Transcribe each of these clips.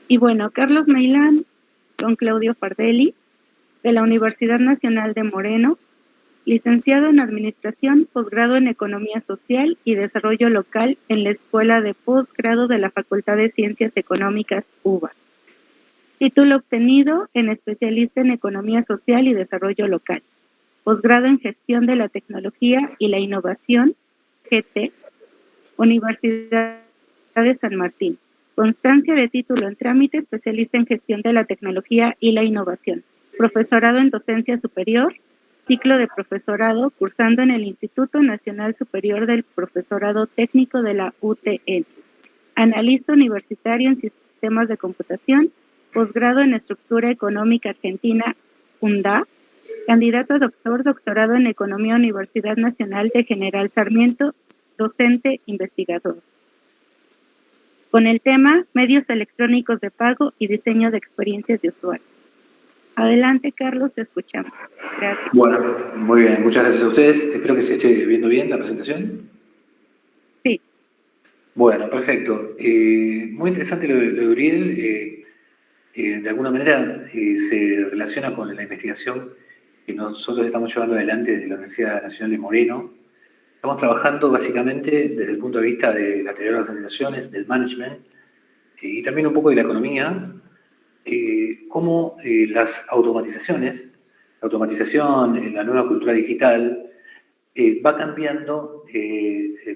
Y bueno, Carlos Meilán con Claudio Fardelli, de la Universidad Nacional de Moreno, licenciado en Administración, posgrado en Economía Social y Desarrollo Local en la Escuela de Posgrado de la Facultad de Ciencias Económicas UBA. Título obtenido en especialista en Economía Social y Desarrollo Local. Posgrado en Gestión de la Tecnología y la Innovación, GT, Universidad de San Martín. Constancia de título en trámite, especialista en Gestión de la Tecnología y la Innovación. Profesorado en Docencia Superior, ciclo de profesorado, cursando en el Instituto Nacional Superior del Profesorado Técnico de la UTN. Analista universitario en Sistemas de Computación, posgrado en Estructura Económica Argentina, UNDA, candidato a doctor, doctorado en Economía, Universidad Nacional de General Sarmiento, docente investigador. Con el tema Medios electrónicos de pago y diseño de experiencias de usuario. Adelante, Carlos, te escuchamos. Gracias. Bueno, muy bien, muchas gracias a ustedes. Espero que se esté viendo bien la presentación. Sí. Bueno, perfecto. Muy interesante lo de Uriel. De alguna manera se relaciona con la investigación que nosotros estamos llevando adelante desde la Universidad Nacional de Moreno. Estamos trabajando básicamente desde el punto de vista de la teoría de las organizaciones, del management y también un poco de la economía, cómo las automatizaciones, la automatización, la nueva cultura digital, va cambiando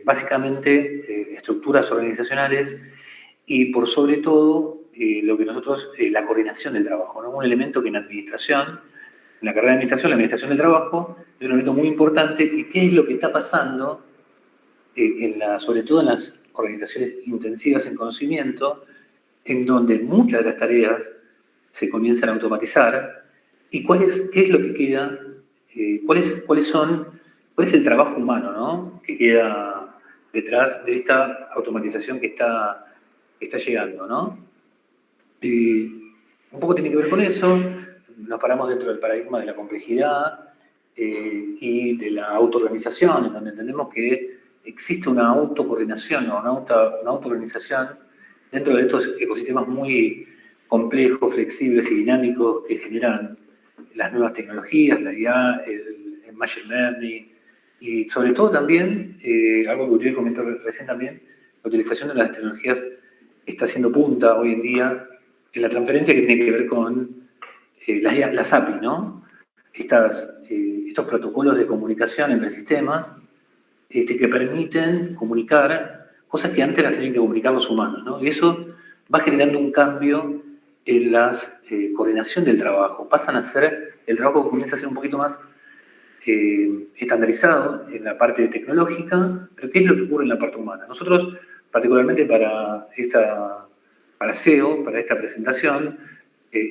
básicamente estructuras organizacionales y por sobre todo lo que nosotros, la coordinación del trabajo, ¿no? Un elemento que en administración, en la carrera de administración, la administración del trabajo, es un elemento muy importante. ¿Y qué es lo que está pasando, sobre todo en las organizaciones intensivas en conocimiento, en donde muchas de las tareas se comienzan a automatizar? ¿Y qué es lo que queda? ¿Cuál es el trabajo humano, ¿no?, que queda detrás de esta automatización que está llegando, ¿no? Un poco tiene que ver con eso. Nos paramos dentro del paradigma de la complejidad y de la autoorganización, en donde entendemos que existe una autocoordinación o una autoorganización dentro de estos ecosistemas muy complejos, flexibles y dinámicos que generan las nuevas tecnologías, la IA, el machine learning, y sobre todo también, algo que Uriel comentó recién también, la utilización de las tecnologías está haciendo punta hoy en día en la transferencia que tiene que ver con las API, ¿no? Estos protocolos de comunicación entre sistemas que permiten comunicar cosas que antes las tenían que comunicar los humanos, ¿no? Y eso va generando un cambio en la coordinación del trabajo. El trabajo comienza a ser un poquito más estandarizado en la parte tecnológica, pero ¿qué es lo que ocurre en la parte humana? Nosotros, particularmente para SEO, para esta presentación,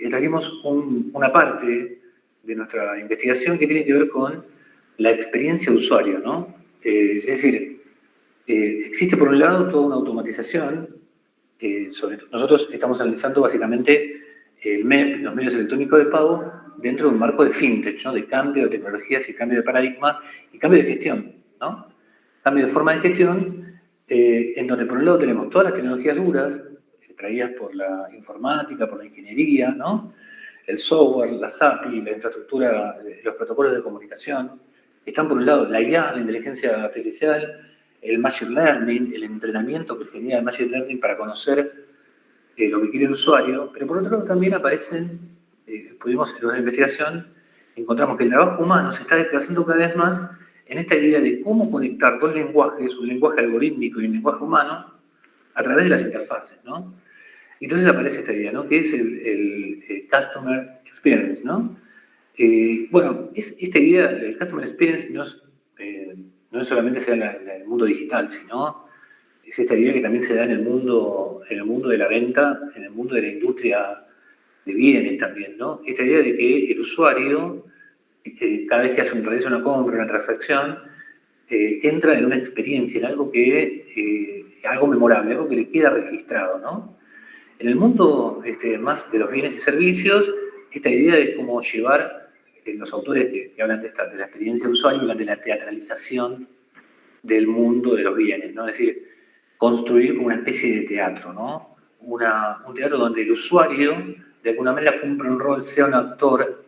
trajimos una parte de nuestra investigación que tiene que ver con la experiencia de usuario, ¿no? Es decir, existe por un lado toda una automatización. Nosotros estamos analizando básicamente el MEP, los medios electrónicos de pago, dentro de un marco de fintech, ¿no?, de cambio de tecnologías y cambio de paradigma y cambio de gestión, ¿no? Cambio de forma de gestión, en donde por un lado tenemos todas las tecnologías duras, traídas por la informática, por la ingeniería, ¿no?, el software, las API, la infraestructura, los protocolos de comunicación. Están por un lado la IA, la inteligencia artificial, el machine learning, el entrenamiento que genera el machine learning para conocer lo que quiere el usuario, pero por otro lado también aparecen, pudimos en nuestra investigación, encontramos que el trabajo humano se está desplazando cada vez más en esta idea de cómo conectar dos lenguajes, un lenguaje algorítmico y un lenguaje humano, a través de las interfaces, ¿no? Entonces aparece esta idea, ¿no?, que es el Customer Experience, ¿no? Bueno, esta idea del Customer Experience no es solamente se da en el mundo digital, sino es esta idea que también se da en el mundo de la venta, en el mundo de la industria de bienes también, ¿no? Esta idea de que el usuario, cada vez que realiza una compra, una transacción, entra en una experiencia, en algo memorable, algo que le queda registrado, ¿no? En el mundo más de los bienes y servicios, esta idea es como llevar, los autores que hablan de la experiencia de usuario, hablan de la teatralización del mundo de los bienes, ¿no? Es decir, construir como una especie de teatro, ¿no? un teatro donde el usuario, de alguna manera, cumple un rol, sea un actor,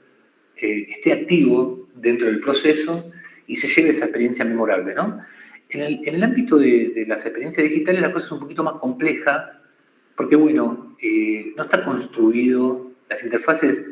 esté activo dentro del proceso y se lleve esa experiencia memorable, ¿no? En el ámbito de las experiencias digitales la cosa es un poquito más compleja porque, bueno, no está construido, las interfaces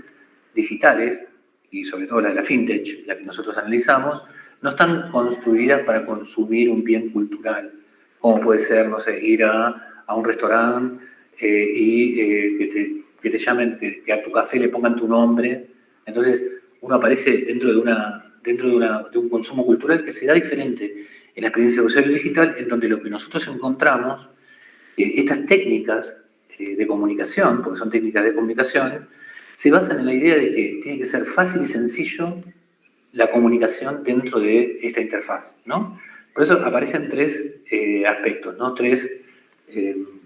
digitales, y sobre todo la de la fintech, la que nosotros analizamos, no están construidas para consumir un bien cultural, como puede ser, no sé, ir a un restaurante que te llamen, que a tu café le pongan tu nombre. Entonces, uno aparece dentro de un consumo cultural que se da diferente en la experiencia de usuario digital, en donde lo que nosotros encontramos, estas técnicas de comunicación, porque son técnicas de comunicación, se basan en la idea de que tiene que ser fácil y sencillo la comunicación dentro de esta interfaz, ¿no? Por eso aparecen tres aspectos, ¿no? Tres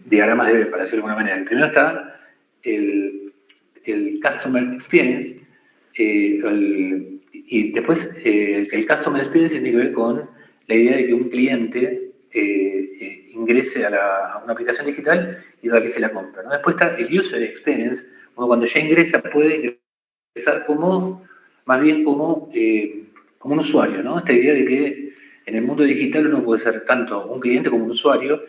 diagramas de Venn, para decirlo de alguna manera. El primero está el Customer Experience, y después el Customer Experience tiene que ver con la idea de que un cliente ingrese a una aplicación digital y realice la compra, ¿no? Después está el User Experience, uno cuando ya ingresa puede ingresar más bien como un usuario, ¿no? Esta idea de que en el mundo digital uno puede ser tanto un cliente como un usuario.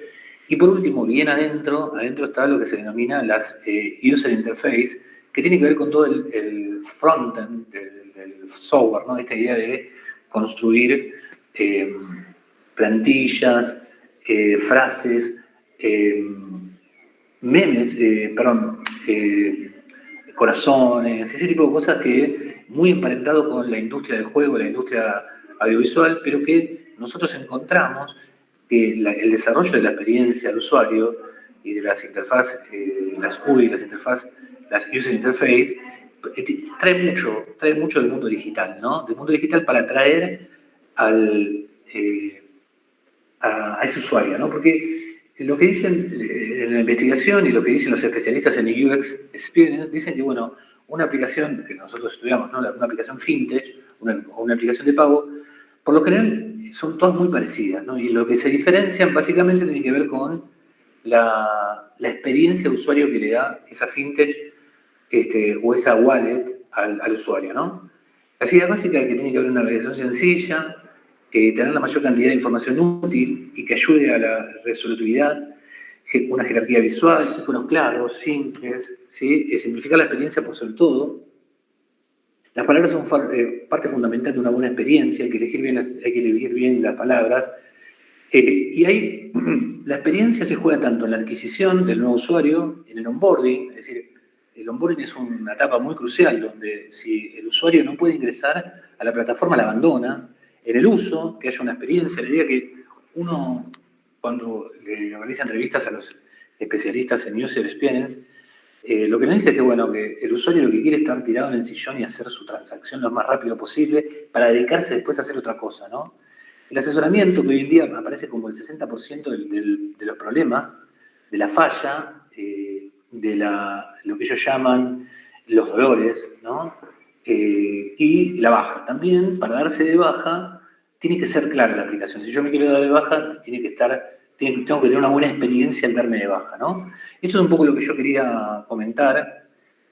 Y por último, bien adentro está lo que se denomina las User Interface, que tiene que ver con todo el frontend del software, ¿no? Esta idea de construir plantillas, frases, memes, corazones, ese tipo de cosas que muy emparentado con la industria del juego, la industria audiovisual, pero que nosotros encontramos que el desarrollo de la experiencia del usuario y de las interfaces, las UI, las User Interface, trae mucho del mundo digital, ¿no? Del mundo digital para atraer a ese usuario, ¿no? Porque lo que dicen en la investigación y lo que dicen los especialistas en UX Experience, dicen que, bueno, una aplicación que nosotros estudiamos, ¿no? Una aplicación fintech o una aplicación de pago, por lo general son todas muy parecidas, ¿no? Y lo que se diferencian básicamente tiene que ver con la experiencia de usuario que le da esa fintech o esa wallet al usuario, ¿no? Las ideas básicas es que tiene que haber una realización sencilla, tener la mayor cantidad de información útil y que ayude a la resolutividad, una jerarquía visual, iconos claros, simples, ¿sí? Simplificar la experiencia por sobre todo. Las palabras son parte fundamental de una buena experiencia, hay que elegir bien las palabras. Y ahí la experiencia se juega tanto en la adquisición del nuevo usuario, en el onboarding, es decir, el onboarding es una etapa muy crucial donde si el usuario no puede ingresar a la plataforma, la abandona. En el uso, que haya una experiencia, la idea que uno, cuando le realiza entrevistas a los especialistas en User Experience, lo que nos dice es que, bueno, que el usuario lo que quiere es estar tirado en el sillón y hacer su transacción lo más rápido posible para dedicarse después a hacer otra cosa, ¿no? El asesoramiento, que hoy en día aparece como el 60% de los problemas, de la falla, lo que ellos llaman los dolores, ¿no? Y la baja. También, para darse de baja, tiene que ser clara la aplicación. Si yo me quiero dar de baja, tengo que tener una buena experiencia al darme de baja, ¿no? Esto es un poco lo que yo quería comentar,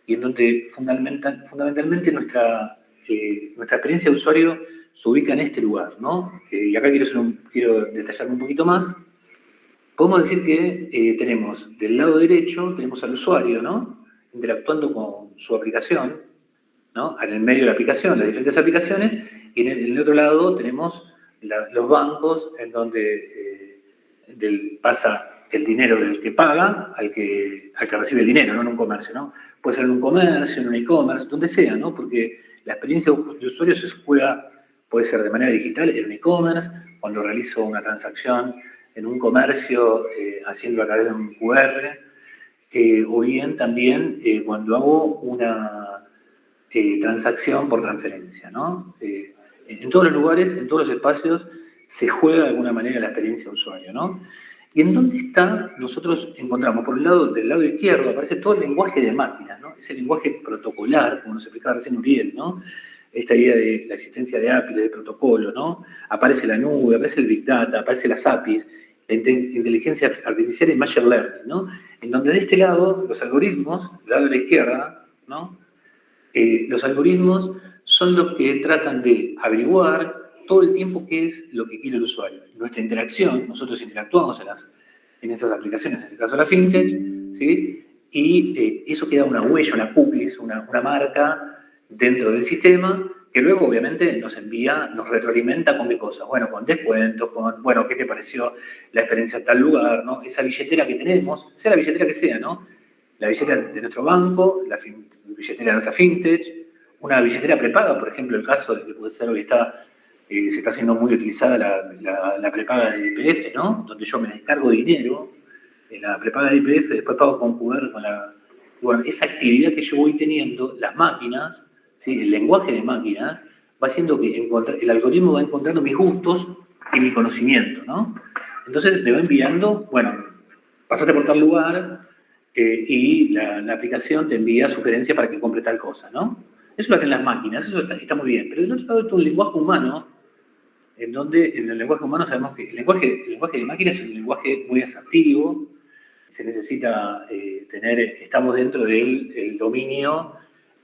y en donde fundamentalmente nuestra experiencia de usuario se ubica en este lugar, ¿no? Y acá quiero detallarme un poquito más. Podemos decir que tenemos del lado derecho, tenemos al usuario, ¿no? Interactuando con su aplicación, ¿no? En el medio de la aplicación, las diferentes aplicaciones, y en el otro lado tenemos los bancos, en donde pasa el dinero del que paga al que recibe el dinero, no en un comercio, ¿no? Puede ser en un comercio, en un e-commerce, donde sea, ¿no? Porque la experiencia de usuario se juega, puede ser de manera digital en un e-commerce, cuando realizo una transacción en un comercio haciendo a través de un QR, o bien también cuando hago una transacción por transferencia, ¿no? En todos los lugares, en todos los espacios, se juega de alguna manera la experiencia de usuario, ¿no? ¿Y en dónde está? Nosotros encontramos, por el lado, del lado izquierdo, aparece todo el lenguaje de máquinas, ¿no? Ese lenguaje protocolar, como nos explicaba recién Uriel, ¿no? Esta idea de la existencia de APIs, de protocolo, ¿no? Aparece la nube, aparece el Big Data, aparece las APIs, la inteligencia artificial y Machine Learning, ¿no? en donde de este lado, los algoritmos, del lado de la izquierda, ¿no? Los algoritmos son los que tratan de averiguar todo el tiempo qué es lo que quiere el usuario. Nuestra interacción, nosotros interactuamos en estas aplicaciones, en este caso la fintech, ¿sí? Y eso queda una huella, una cookies, una marca dentro del sistema que luego obviamente nos envía, nos retroalimenta con qué cosas. Bueno, con descuentos, con, bueno, ¿qué te pareció la experiencia en tal lugar? ¿No? Esa billetera que tenemos, sea la billetera que sea, ¿no? La billetera de nuestro banco, la billetera de nuestra fintech, una billetera prepaga, por ejemplo, el caso de que puede ser hoy se está haciendo muy utilizada la prepaga de IPF, ¿no? Donde yo me descargo dinero en la prepaga de IPF, después pago con QR con la... Bueno, esa actividad que yo voy teniendo, las máquinas, ¿sí? El lenguaje de máquinas, va haciendo que el algoritmo va encontrando mis gustos y mi conocimiento, ¿no? Entonces me va enviando, bueno, pasaste por tal lugar y la aplicación te envía sugerencias para que compre tal cosa, ¿no? Eso lo hacen las máquinas, eso está muy bien. Pero del otro lado está un lenguaje humano, en donde en el lenguaje humano sabemos que el lenguaje de máquinas es un lenguaje muy asertivo, se necesita estamos dentro del dominio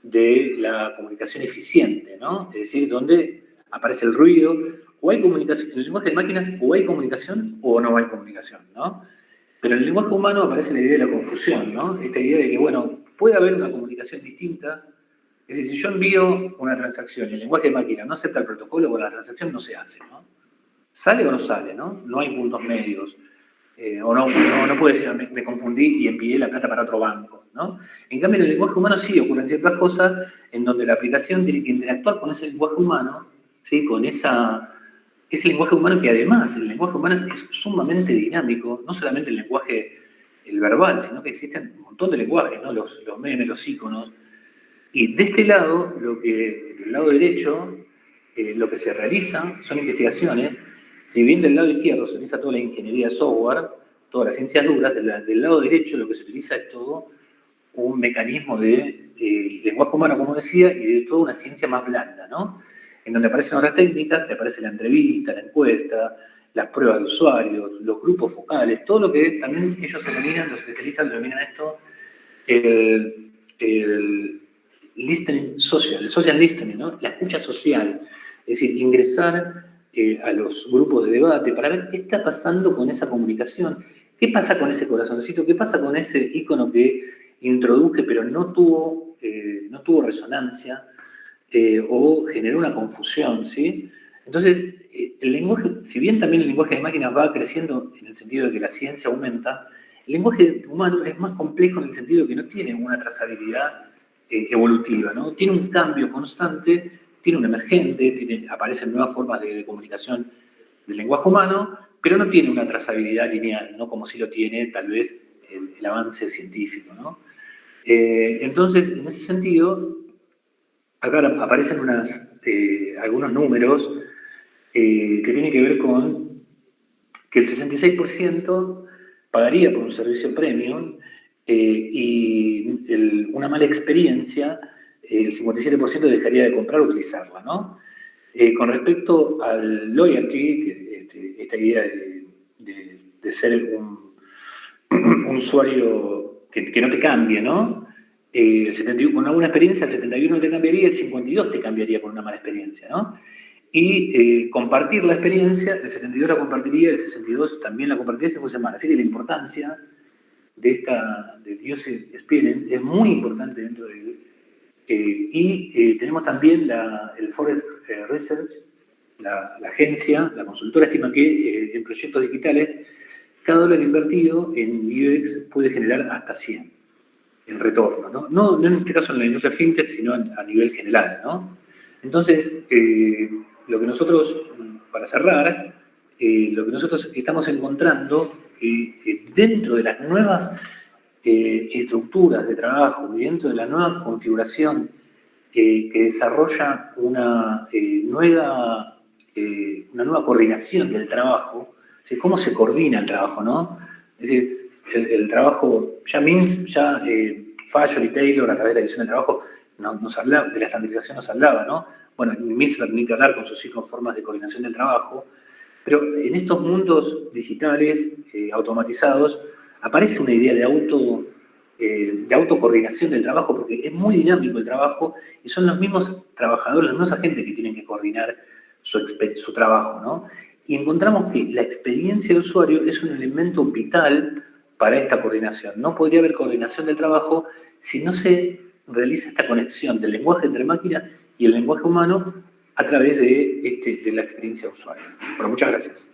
de la comunicación eficiente, ¿no? Es decir, donde aparece el ruido, o hay comunicación, en el lenguaje de máquinas o hay comunicación o no hay comunicación, ¿no? Pero en el lenguaje humano aparece la idea de la confusión, ¿no? Esta idea de que, bueno, puede haber una comunicación distinta. Es decir, si yo envío una transacción y el lenguaje de máquina no acepta el protocolo, bueno, la transacción no se hace, ¿no? ¿Sale o no sale, no? No hay puntos medios. O no puede decir, me confundí y envié la plata para otro banco, ¿no? En cambio, en el lenguaje humano sí ocurren ciertas cosas en donde la aplicación tiene que interactuar con ese lenguaje humano, ¿sí? Con ese lenguaje humano que además, el lenguaje humano es sumamente dinámico, no solamente el verbal, sino que existen un montón de lenguajes, ¿no? Los memes, los íconos. Y de este lado, del lado derecho, lo que se realiza son investigaciones. Si bien del lado izquierdo se utiliza toda la ingeniería de software, todas las ciencias duras, del lado derecho lo que se utiliza es todo un mecanismo de lenguaje humano, como decía, y de toda una ciencia más blanda, ¿no? En donde aparecen otras técnicas, te aparece la entrevista, la encuesta, las pruebas de usuarios, los grupos focales, todo lo que también ellos denominan, los especialistas denominan esto, el listening social, el social listening, ¿no? La escucha social, es decir, ingresar a los grupos de debate para ver qué está pasando con esa comunicación, qué pasa con ese corazoncito, qué pasa con ese icono que introduje pero no tuvo resonancia o generó una confusión, ¿sí? Entonces, el lenguaje, si bien también el lenguaje de máquinas va creciendo en el sentido de que la ciencia aumenta, el lenguaje humano es más complejo en el sentido de que no tiene una trazabilidad evolutiva, ¿no? Tiene un cambio constante, tiene un emergente, aparecen nuevas formas de comunicación del lenguaje humano, pero no tiene una trazabilidad lineal, ¿no? Como si lo tiene tal vez el avance científico, ¿no? Entonces, en ese sentido, acá aparecen algunos números que tienen que ver con que el 66% pagaría por un servicio premium y una mala experiencia, el 57% dejaría de comprar o utilizarla, ¿no? Con respecto al loyalty, esta idea de ser un usuario que no te cambie, ¿no? Con una buena experiencia, el 71 te cambiaría, el 52 te cambiaría por una mala experiencia, ¿no? Y compartir la experiencia, el 72 la compartiría, el 62 también la compartiría si fuese mala. Así que la importancia del user experience es muy importante dentro de él. Tenemos también el Forest Research, la agencia, la consultora estima que en proyectos digitales cada dólar invertido en UX puede generar hasta 100 el retorno, ¿no? No en este caso en la industria fintech, sino a nivel general, ¿no? Entonces, lo que nosotros, para cerrar, lo que nosotros estamos encontrando dentro de las nuevas estructuras de trabajo y dentro de la nueva configuración que desarrolla una nueva coordinación del trabajo, ¿sí? ¿Cómo se coordina el trabajo, no? Es decir, el trabajo, Fayol y Taylor a través de la visión del trabajo nos hablaba, de la estandarización nos hablaba, ¿no? Bueno, Misberg ni que hablar con sus 5 formas de coordinación del trabajo, pero en estos mundos digitales automatizados aparece una idea de autocoordinación del trabajo, porque es muy dinámico el trabajo y son los mismos trabajadores, los mismos agentes que tienen que coordinar su trabajo, ¿no? Y encontramos que la experiencia de usuario es un elemento vital para esta coordinación. No podría haber coordinación del trabajo si no se realiza esta conexión del lenguaje entre máquinas y el lenguaje humano a través de la experiencia de usuario. Bueno, muchas gracias.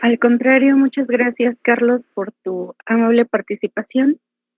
Al contrario, muchas gracias, Carlos, por tu amable participación.